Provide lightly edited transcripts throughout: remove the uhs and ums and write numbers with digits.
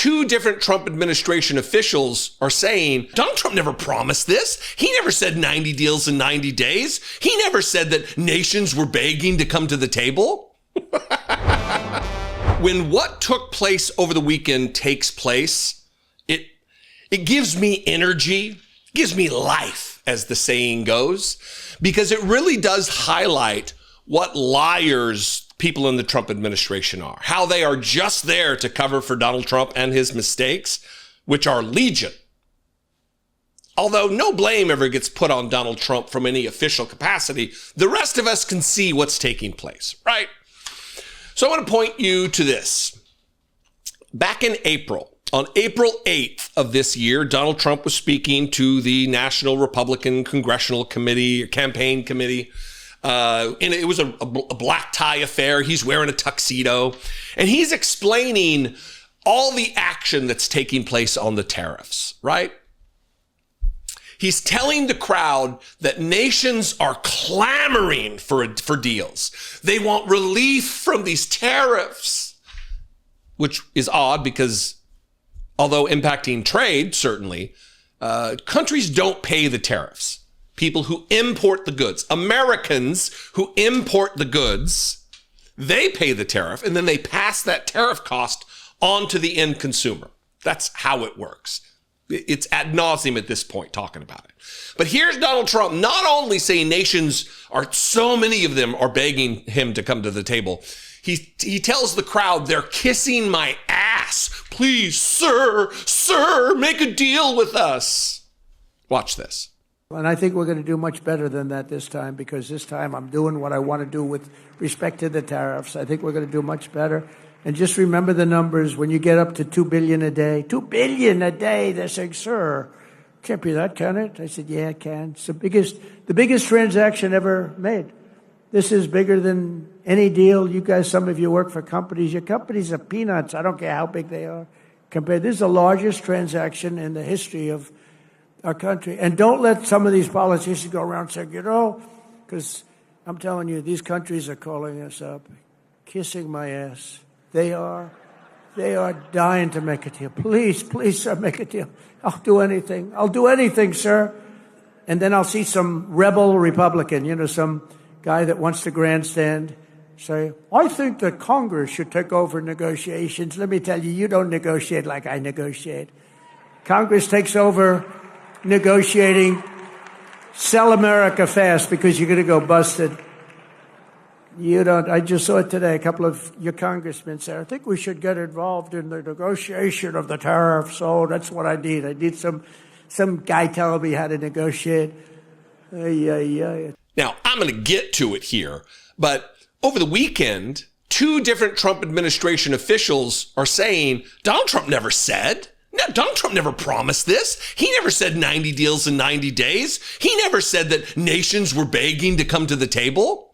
two different Trump administration officials are saying, Donald Trump never promised this. He never said 90 deals in 90 days. He never said that nations were begging to come to the table. When what took place over the weekend takes place, it gives me energy, gives me life, as the saying goes, because it really does highlight what liars people in the Trump administration are, how they are just there to cover for Donald Trump and his mistakes, which are legion. Although no blame ever gets put on Donald Trump from any official capacity, the rest of us can see what's taking place, right? So I want to point you to this. Back in April, on April 8th of this year, Donald Trump was speaking to the National Republican Congressional Committee, Campaign Committee. And it was a black tie affair. He's wearing a tuxedo, and he's explaining all the action that's taking place on the tariffs, right? He's telling the crowd that nations are clamoring for deals. They want relief from these tariffs, which is odd because although impacting trade, certainly, countries don't pay the tariffs. People who import the goods, Americans who import the goods, they pay the tariff, and then they pass that tariff cost on to the end consumer. That's how it works. It's ad nauseum at this point talking about it. But here's Donald Trump not only saying nations are, so many of them are begging him to come to the table. He tells the crowd, they're kissing my ass. Please, sir, make a deal with us. Watch this. And I think we're going to do much better than that this time, because this time I'm doing what I want to do with respect to the tariffs. I think we're going to do much better. And just remember the numbers. When you get up to $2 billion a day, $2 billion a day, they're saying, sir, can't be that, can it? I said, yeah, it can. It's the biggest transaction ever made. This is bigger than any deal. You guys, some of you work for companies. Your companies are peanuts. I don't care how big they are. This is the largest transaction in the history of our country. And don't let some of these politicians go around saying, because I'm telling you, these countries are calling us up, kissing my ass. They are dying to make a deal. Please, sir, make a deal. I'll do anything, sir. And then I'll see some rebel Republican, some guy that wants to grandstand, say, I think that Congress should take over negotiations. Let me tell you, you don't negotiate like I negotiate. Congress takes over negotiating. Sell America fast, because you're going to go busted. You don't. I just saw it today. A couple of your congressmen said, I think we should get involved in the negotiation of the tariffs. Oh, that's what I need. I need some guy telling me how to negotiate. Now, I'm going to get to it here, but over the weekend, two different Trump administration officials are saying, Donald Trump never said. No, Donald Trump never promised this. He never said 90 deals in 90 days. He never said that nations were begging to come to the table.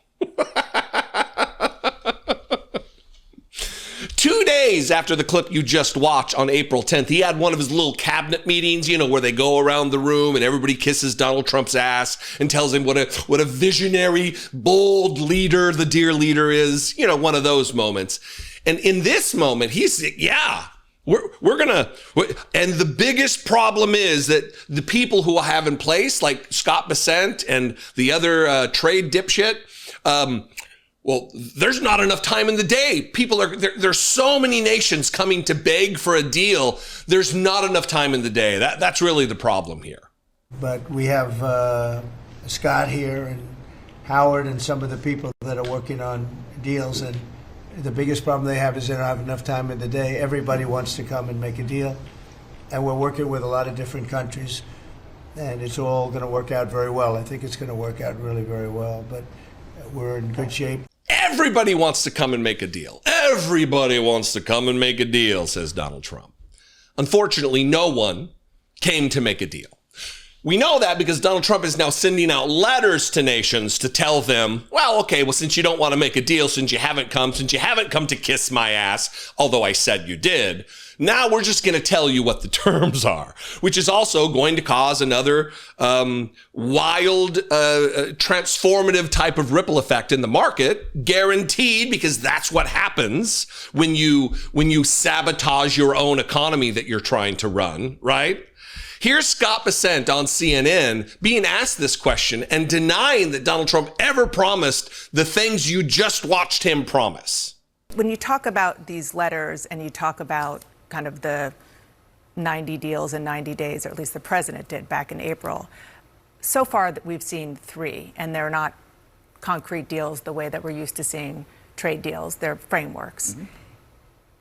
2 days after the clip you just watched on April 10th, he had one of his little cabinet meetings, where they go around the room and everybody kisses Donald Trump's ass and tells him what a visionary, bold leader the dear leader is, one of those moments. And in this moment, he's, we're gonna, and the biggest problem is that the people who have in place, like Scott Bessent and the other trade dipshit, well, there's not enough time in the day. There's so many nations coming to beg for a deal. There's not enough time in the day. That's really the problem here. But we have Scott here and Howard and some of the people that are working on deals, and the biggest problem they have is they don't have enough time in the day. Everybody wants to come and make a deal, and we're working with a lot of different countries, and it's all going to work out very well. I think it's going to work out really very well, but we're in good shape. Everybody wants to come and make a deal. Everybody wants to come and make a deal, says Donald Trump. Unfortunately, no one came to make a deal. We know that because Donald Trump is now sending out letters to nations to tell them, well, okay, well, since you don't want to make a deal, since you haven't come to kiss my ass, although I said you did, now we're just going to tell you what the terms are, which is also going to cause another wild, transformative type of ripple effect in the market, guaranteed, because that's what happens when you sabotage your own economy that you're trying to run, right? Here's Scott Bessent on CNN being asked this question and denying that Donald Trump ever promised the things you just watched him promise. When you talk about these letters and you talk about kind of the 90 deals in 90 days, or at least the president did back in April, so far that we've seen 3, and they're not concrete deals the way that we're used to seeing trade deals. They're frameworks. Mm-hmm.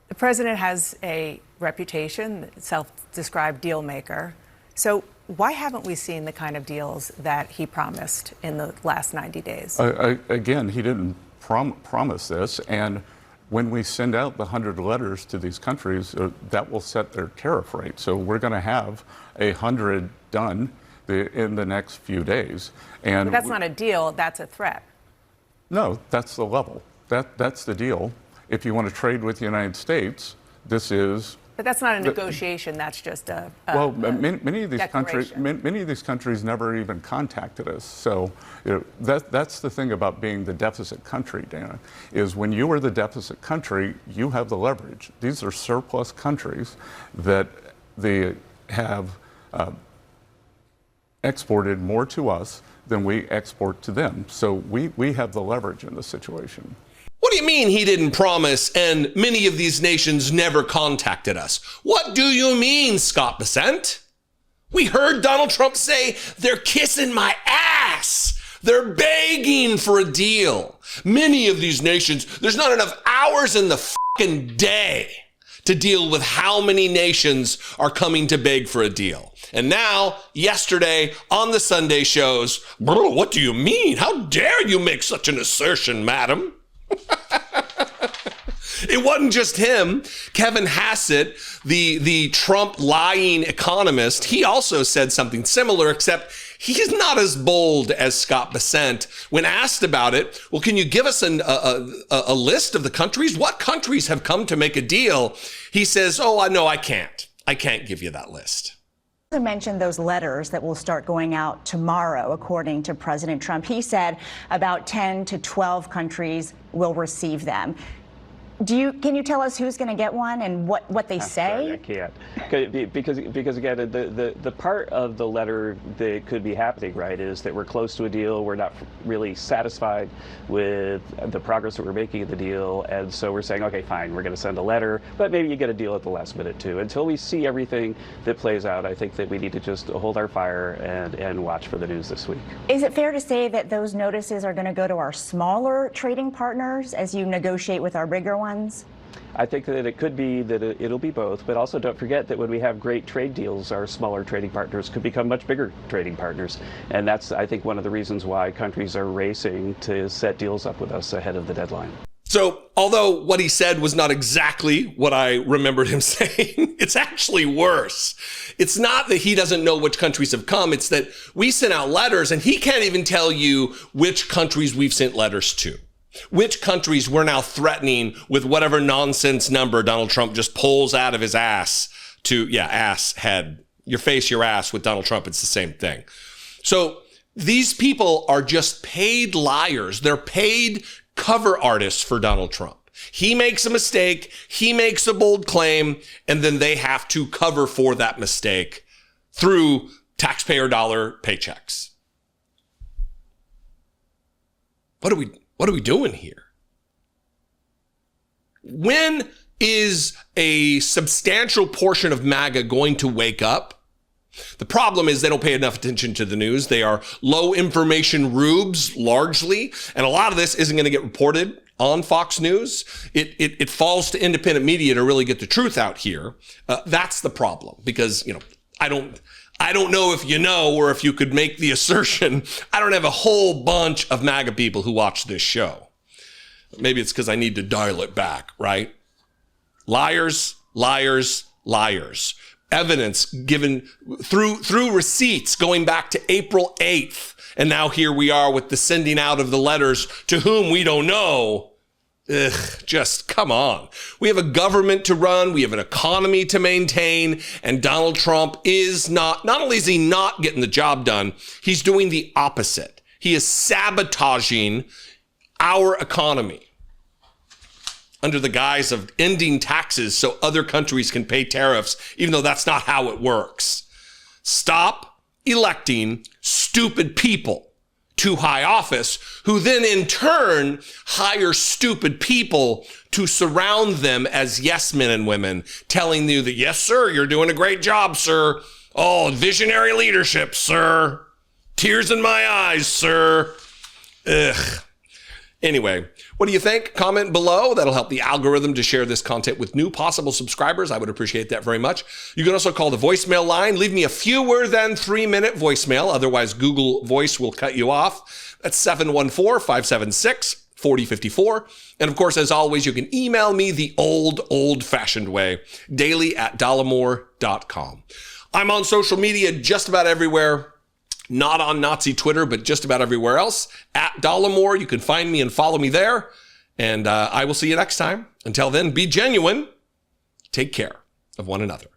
The president has a reputation, self-described deal maker. So why haven't we seen the kind of deals that he promised in the last 90 days? Again, he didn't promise this. And when we send out the 100 letters to these countries, that will set their tariff rate. So we're going to have 100 done in the next few days. And but that's not a deal, that's a threat. No, that's the level. That's the deal. If you want to trade with the United States, this is. But that's not a negotiation. That's just a many of these countries never even contacted us. So that's the thing about being the deficit country, Dana, is when you are the deficit country, you have the leverage. These are surplus countries that they have exported more to us than we export to them. So we have the leverage in this situation. What do you mean he didn't promise and many of these nations never contacted us? What do you mean, Scott Bessent? We heard Donald Trump say they're kissing my ass. They're begging for a deal. Many of these nations, there's not enough hours in the fucking day to deal with how many nations are coming to beg for a deal. And now, yesterday on the Sunday shows, what do you mean? How dare you make such an assertion, madam? It wasn't just him. Kevin Hassett, the Trump lying economist, he also said something similar, except he's not as bold as Scott Bessent. When asked about it, well, can you give us a list of the countries? What countries have come to make a deal? He says, oh, no, I can't. I can't give you that list. You mentioned those letters that will start going out tomorrow, according to President Trump. He said about 10 to 12 countries will receive them. Can you tell us who's going to get one and what they say? I can't, because again, the part of the letter that could be happening, right, is that we're close to a deal. We're not really satisfied with the progress that we're making in the deal, and so we're saying, okay, fine, we're going to send a letter, but maybe you get a deal at the last minute too. Until we see everything that plays out, I think that we need to just hold our fire and watch for the news this week. Is it fair to say that those notices are going to go to our smaller trading partners as you negotiate with our bigger ones? I think that it could be that it'll be both, but also don't forget that when we have great trade deals, our smaller trading partners could become much bigger trading partners. And that's, I think, one of the reasons why countries are racing to set deals up with us ahead of the deadline. So although what he said was not exactly what I remembered him saying, it's actually worse. It's not that he doesn't know which countries have come. It's that we sent out letters and he can't even tell you which countries we've sent letters to. Which countries we're now threatening with whatever nonsense number Donald Trump just pulls out of his ass to, ass, head, your face, your ass with Donald Trump. It's the same thing. So these people are just paid liars. They're paid cover artists for Donald Trump. He makes a mistake. He makes a bold claim, and then they have to cover for that mistake through taxpayer dollar paychecks. What are we doing here? When is a substantial portion of MAGA going to wake up? The problem is they don't pay enough attention to the news. They are low information rubes largely, and a lot of this isn't going to get reported on Fox News. It falls to independent media to really get the truth out here. That's the problem, because I don't know if you know, or if you could make the assertion, I don't have a whole bunch of MAGA people who watch this show. Maybe it's because I need to dial it back, right? Liars, liars, liars. evidence given through receipts going back to April 8th. And now here we are with the sending out of the letters to whom we don't know. Ugh, just come on. We have a government to run. We have an economy to maintain. And Donald Trump is not only is he not getting the job done, he's doing the opposite. He is sabotaging our economy under the guise of ending taxes so other countries can pay tariffs, even though that's not how it works. Stop electing stupid people to high office, who then in turn hire stupid people to surround them as yes men and women, telling you that, yes, sir, you're doing a great job, sir. Oh, visionary leadership, sir. Tears in my eyes, sir. Ugh. Anyway, what do you think? Comment below. That'll help the algorithm to share this content with new possible subscribers. I would appreciate that very much. You can also call the voicemail line. Leave me a fewer than 3-minute voicemail. Otherwise, Google Voice will cut you off. That's 714-576-4054. And of course, as always, you can email me the old-fashioned way, daily@dollemore.com. I'm on social media just about everywhere. Not on Nazi Twitter, but just about everywhere else. @Dollemore. You can find me and follow me there. And I will see you next time. Until then, be genuine. Take care of one another.